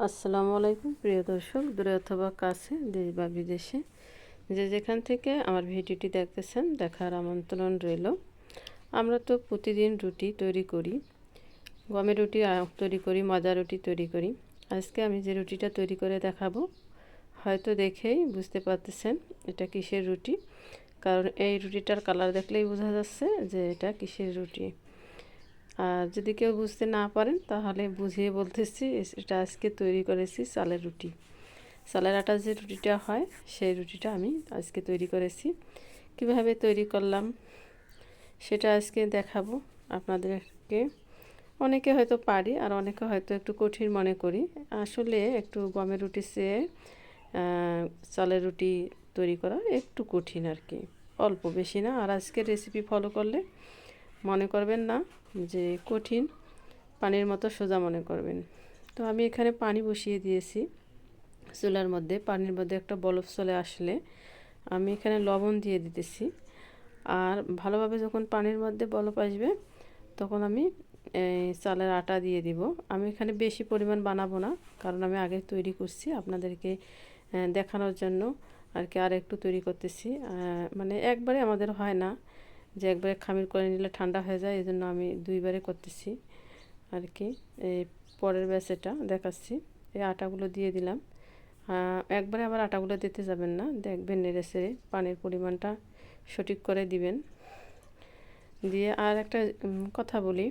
আসসালামু আলাইকুম প্রিয় দর্শক, দূরে অথবা কাছে, দেশ বা বিদেশে যে যেখান থেকে আমার ভিডিওটি দেখতেছেন দেখার আমন্ত্রণ রইল। আমরা তো প্রতিদিন রুটি তৈরি করি, গমের রুটি তৈরি করি, ময়দা রুটি তৈরি করি। আজকে আমি যে রুটিটা তৈরি করে দেখাবো, হয়তো দেখেই বুঝতে পারতেছেন এটা কিসের রুটি, কারণ এই রুটিটার কালার দেখলেই বোঝা যাচ্ছে যে এটা কিসের রুটি। আর যদি কেউ বুঝতে না পারেন তাহলে বুঝিয়ে বলতেছি, এটা আজকে তৈরি করেছি চালের রুটি। চালের আটার যে রুটিটা হয় সেই রুটিটা আমি আজকে তৈরি করেছি। কিভাবে তৈরি করলাম সেটা আজকে দেখাবো আপনাদেরকে। অনেকে হয়তো পারি আর অনেকে হয়তো একটু কঠিন মনে করি। আসলে একটু গমের রুটি চেয়ে চালের রুটি তৈরি করা একটু কঠিন আর কি, অল্প বেশি না। আর আজকের রেসিপি ফলো করলে মনে করবেন না যে কঠিন, পানির মতো সোজা মনে করবেন। তো আমি এখানে পানি বসিয়ে দিয়েছি চুলার মধ্যে। পানির মধ্যে একটা বলক চলে আসলে আমি এখানে লবণ দিয়ে দিতেছি। আর ভালোভাবে যখন পানির মধ্যে বলক আসবে তখন আমি চালের আটা দিয়ে দিব। আমি এখানে বেশি পরিমাণ বানাবো না, কারণ আমি আগে তৈরি করছি আপনাদেরকে দেখানোর জন্য আর কি। আর একটু তৈরি করতেছি, মানে একবারে আমাদের হয় না যে একবারে খামির করে নিলে ঠান্ডা হয়ে যায়, এই জন্য আমি দুইবারে করতেছি আর কি। এই পরের ব্যাচেটা দেখাচ্ছি। এই আটাগুলো দিয়ে দিলাম। একবারে আবার আটাগুলো দিতে যাবেন না, দেখবেন নেড়ে চেড়ে পানির পরিমাণটা সঠিক করে দিবেন। দিয়ে আর একটা কথা বলি,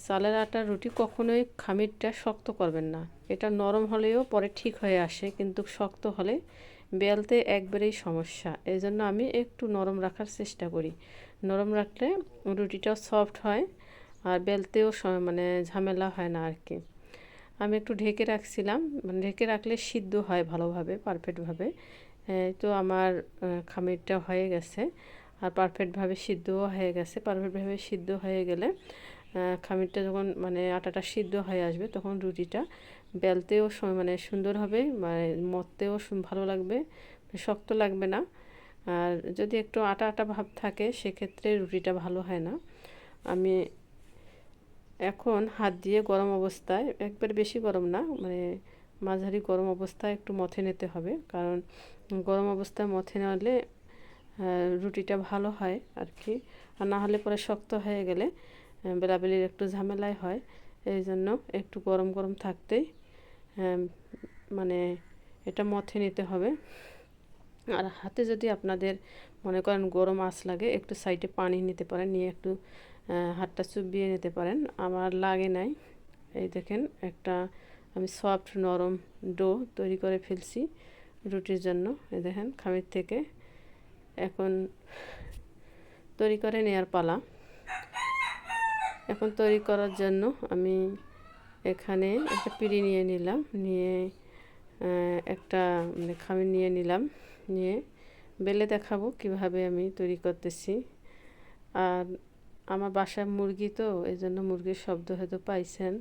চালের আটার রুটি কখনোই খামিরটা শক্ত করবেন না। এটা নরম হলেও পরে ঠিক হয়ে আসে, কিন্তু শক্ত হলে বেলতে একবারেই সমস্যা। এই জন্য আমি একটু নরম রাখার চেষ্টা করি। নরম রাখলে রুটিটাও সফট হয় আর বেলতেও মানে ঝামেলা হয় না আর কি। আমি একটু ঢেকে রাখছিলাম, মানে ঢেকে রাখলে সিদ্ধ হয় ভালোভাবে, পারফেক্টভাবে। তো আমার খামিরটা হয়ে গেছে আর পারফেক্টভাবে সিদ্ধও হয়ে গেছে। পারফেক্টভাবে সিদ্ধ হয়ে গেলে খামিরটা যখন মানে আটাটা সিদ্ধ হয়ে আসবে তখন রুটিটা বেলতেও মানে সুন্দর হবে, মানে মথতেও ভালো লাগবে, শক্ত লাগবে না। আর যদি একটু আটা আটা ভাব থাকে সেক্ষেত্রে রুটিটা ভালো হয় না। আমি এখন হাত দিয়ে গরম অবস্থায়, একবার বেশি গরম না, মানে মাঝারি গরম অবস্থায় একটু মথে নিতে হবে, কারণ গরম অবস্থায় মথে নিলে রুটিটা ভালো হয় আর কি। আর না হলে পরে শক্ত হয়ে গেলে বেলাবেলির একটু ঝামেলাই হয়। এই জন্য একটু গরম গরম থাকতেই মানে এটা মথে নিতে হবে। আর হাতে যদি আপনাদের মনে করেন গরম আঁচ লাগে, একটু সাইডে পানি নিতে পারেন, নিয়ে একটু হাতটা চুবিয়ে নিতে পারেন। আমার লাগে নাই। এই দেখেন একটা আমি সফট নরম ডো তৈরি করে ফেলছি রুটির জন্য। এই দেখেন খামির থেকে এখন তৈরি করে নেওয়ার পালা। এখন তৈরি করার জন্য আমি এখানে একটা পিঁড়ি নিয়ে নিলাম, নিয়ে একটা মানে খামির নিয়ে নিলাম, নিয়ে বেলে দেখাবো কিভাবে আমি তৈরি করতেছি। আর আমার বাসায় মুরগি, তো এই জন্য মুরগির শব্দ হয়তো পাইছেন।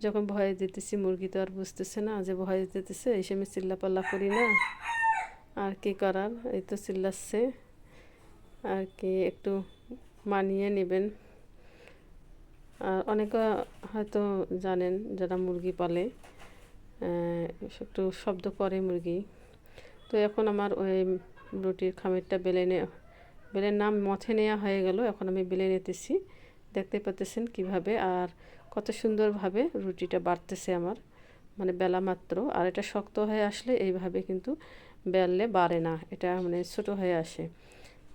যখন ভয়ে দিতেছি মুরগি তো আর বুঝতেছে না যে ভয়ে দিতেছে, এই সময় চিল্লাপাল্লা করি না, আর কি করার, এই তো চিল্লাচ্ছে আর কি। একটু মানিয়ে নেবেন। আর অনেকে হয়তো জানেন যারা মুরগি পালে, একটু শব্দ করে মুরগি। তো এখন আমার ওই রুটির খামিরটা বেলে নাম মথে নেওয়া হয়ে গেল। এখন আমি বেলে নিতেছি, দেখতে পাচ্ছেন কিভাবে আর কত সুন্দরভাবে রুটিটা বাড়তেছে আমার, মানে বেলা মাত্র। আর এটা শক্ত হয়ে আসলে এইভাবে কিন্তু বেললে বাড়ে না, এটা মানে ছোট হয়ে আসে।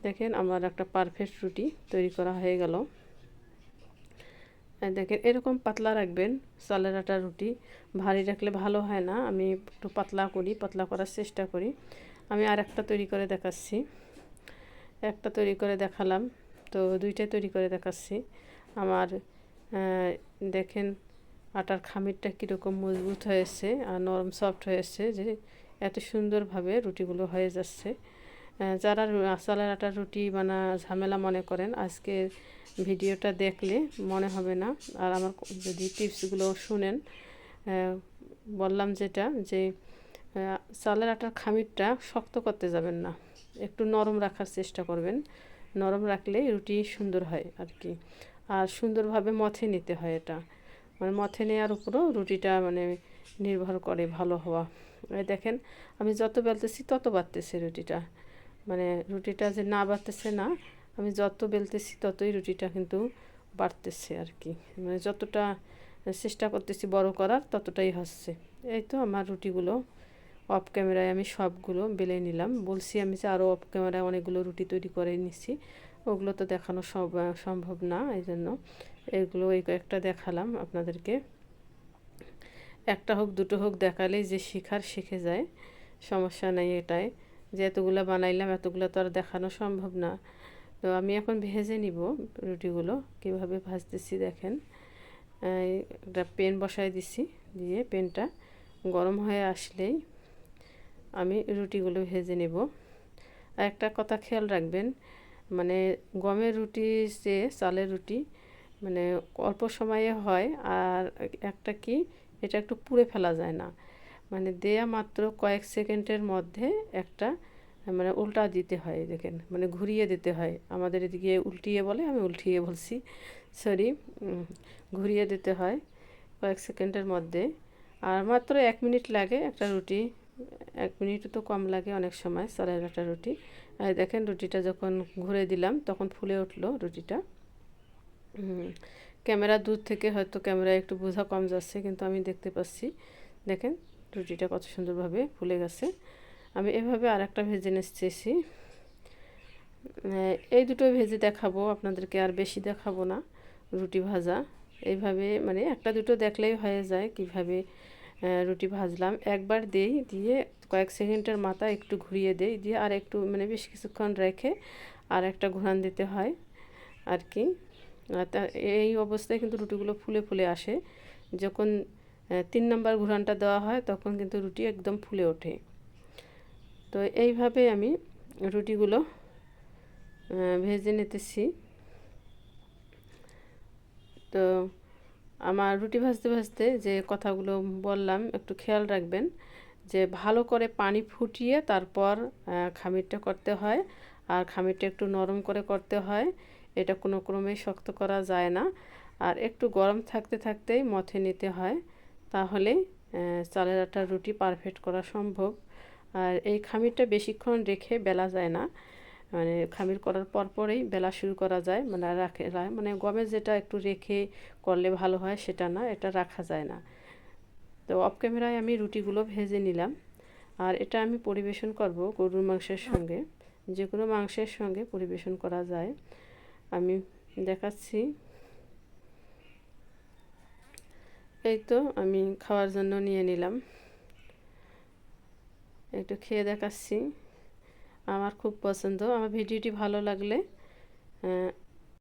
দেখেন আমার একটা পারফেক্ট রুটি তৈরি করা হয়ে গেল। দেখেন এরকম পাতলা রাখবেন। চালের আটার রুটি ভারী রাখলে ভালো হয় না, আমি একটু পাতলা করি, পাতলা করার চেষ্টা করি। আমি আর একটা তৈরি করে দেখাচ্ছি। একটা তৈরি করে দেখালাম, তো দুইটা তৈরি করে দেখাচ্ছি। আমার দেখেন আটার খামিরটা কীরকম মজবুত হয়েছে আর নরম সফট হয়েছে, যে এত সুন্দরভাবে রুটিগুলো হয়ে যাচ্ছে। যারা চালের আটার রুটি বানা ঝামেলা মনে করেন, আজকে ভিডিওটা দেখলে মনে হবে না। আর আমার যদি টিপসগুলো শুনেন, বললাম যেটা, যে চালের আটার খামিরটা শক্ত করতে যাবেন না, একটু নরম রাখার চেষ্টা করবেন। নরম রাখলে রুটি সুন্দর হয় আর কি। আর সুন্দরভাবে মথে নিতে হয় এটা। মানে মথে নেওয়ার উপরও রুটিটা মানে নির্ভর করে ভালো হওয়া। এই দেখেন আমি যত বেলতেছি তত বাড়তেছে রুটিটা, মানে রুটিটা যে না বাড়তেছে না, আমি যত বেলতেছি ততই রুটিটা কিন্তু বাড়তেছে আর কি, মানে যতটা চেষ্টা করতেছি বড় করার ততটাই হচ্ছে। এই তো আমার রুটিগুলো অফ ক্যামেরায় আমি সবগুলো বেলে নিলাম। বলছি আমি যে আরও অফ ক্যামেরায় অনেকগুলো রুটি তৈরি করে নিচ্ছি, ওগুলো তো দেখানো সম্ভব না, এই জন্য এগুলো এই কয়েকটা দেখালাম আপনাদেরকে। একটা হোক দুটো হোক দেখালেই যে শিখে যায়, সমস্যা নেই এটাই, যে এতগুলো বানাইলাম এতগুলো তো আর দেখানো সম্ভব না। তো আমি এখন ভেজে নিব রুটিগুলো, কিভাবে ভাজতেছি দেখেন। একটা পেন বসায় দিছি, দিয়ে পেনটা গরম হয়ে আসলেই আমি রুটিগুলো ভেজে নেব। আর একটা কথা খেয়াল রাখবেন, মানে গমের রুটি যে চালের রুটি মানে অল্প সময়ে হয়, আর একটা কি এটা একটু পুড়ে ফেলা যায় না, মানে দেয়া মাত্র কয়েক সেকেন্ডের মধ্যে একটা মানে উল্টা দিতে হয়, দেখেন মানে ঘুরিয়ে দিতে হয়, আমাদের এদিকে উল্টিয়ে বলে, আমি উল্টিয়ে বলছি, সরি, ঘুরিয়ে দিতে হয় কয়েক সেকেন্ডের মধ্যে। আর মাত্র 1 মিনিট লাগে একটা রুটি, 1 মিনিটও তো কম লাগে অনেক সময় চালের একটা রুটি। আর দেখেন রুটিটা যখন ঘুরে দিলাম তখন ফুলে উঠলো রুটিটা। ক্যামেরা দূর থেকে হয়তো ক্যামেরায় একটু বোঝা কম যাচ্ছে, কিন্তু আমি দেখতে পাচ্ছি, দেখেন রুটিটা কত সুন্দরভাবে ফুলে গেছে। আমি এভাবে আর একটা ভেজে নিচ্ছি, এই দুটো ভেজে দেখাবো আপনাদেরকে, আর বেশি দেখাবো না রুটি ভাজা। এইভাবে মানে একটা দুটো দেখলেই হয়ে যায় কিভাবে রুটি ভাজলাম। একবার দেই, দিয়ে কয়েক সেকেন্ডের মাথা একটু ঘুরিয়ে দেই, দিয়ে আর একটু মানে বেশ কিছুক্ষণ রেখে আর একটা ঘোরান দিতে হয় আর কি। তা এই অবস্থায় কিন্তু রুটিগুলো ফুলে ফুলে আসে। যখন 3 নম্বর ঘোরানটা দেওয়া হয় তখন কিন্তু রুটি একদম ফুলে ওঠে। তো এইভাবে আমি রুটিগুলো ভেজে নিতেছি। তো আমার রুটি ভাজতে ভাজতে যে কথাগুলো বললাম একটু খেয়াল রাখবেন, যে ভালো করে পানি ফুটিয়ে তারপর খামিরটা করতে হয়, আর খামিরটা একটু নরম করে করতে হয়, এটা কোনো ক্রমেই শক্ত করা যায় না। আর একটু গরম থাকতে থাকতেই মথে নিতে হয়, তাহলে চালের আটার রুটি পারফেক্ট করা সম্ভব। আর এই খামিরটা বেশিক্ষণ রেখে বেলা যায় না, মানে খামির করার পরেই বেলা শুরু করা যায়, মানে মানে গমের যেটা একটু রেখে করলে ভালো হয় সেটা না, এটা রাখা যায় না। তো অফ ক্যামেরায় আমি রুটিগুলো ভেজে নিলাম, আর এটা আমি পরিবেশন করব গরুর মাংসের সঙ্গে, যে কোনো মাংসের সঙ্গে পরিবেশন করা যায়। আমি দেখাচ্ছি, এই তো আমি খাওয়ার জন্য নিয়ে নিলাম, একটু খেয়ে দেখাচ্ছি। আমার খুব পছন্দ। আমার ভিডিওটি ভালো লাগলে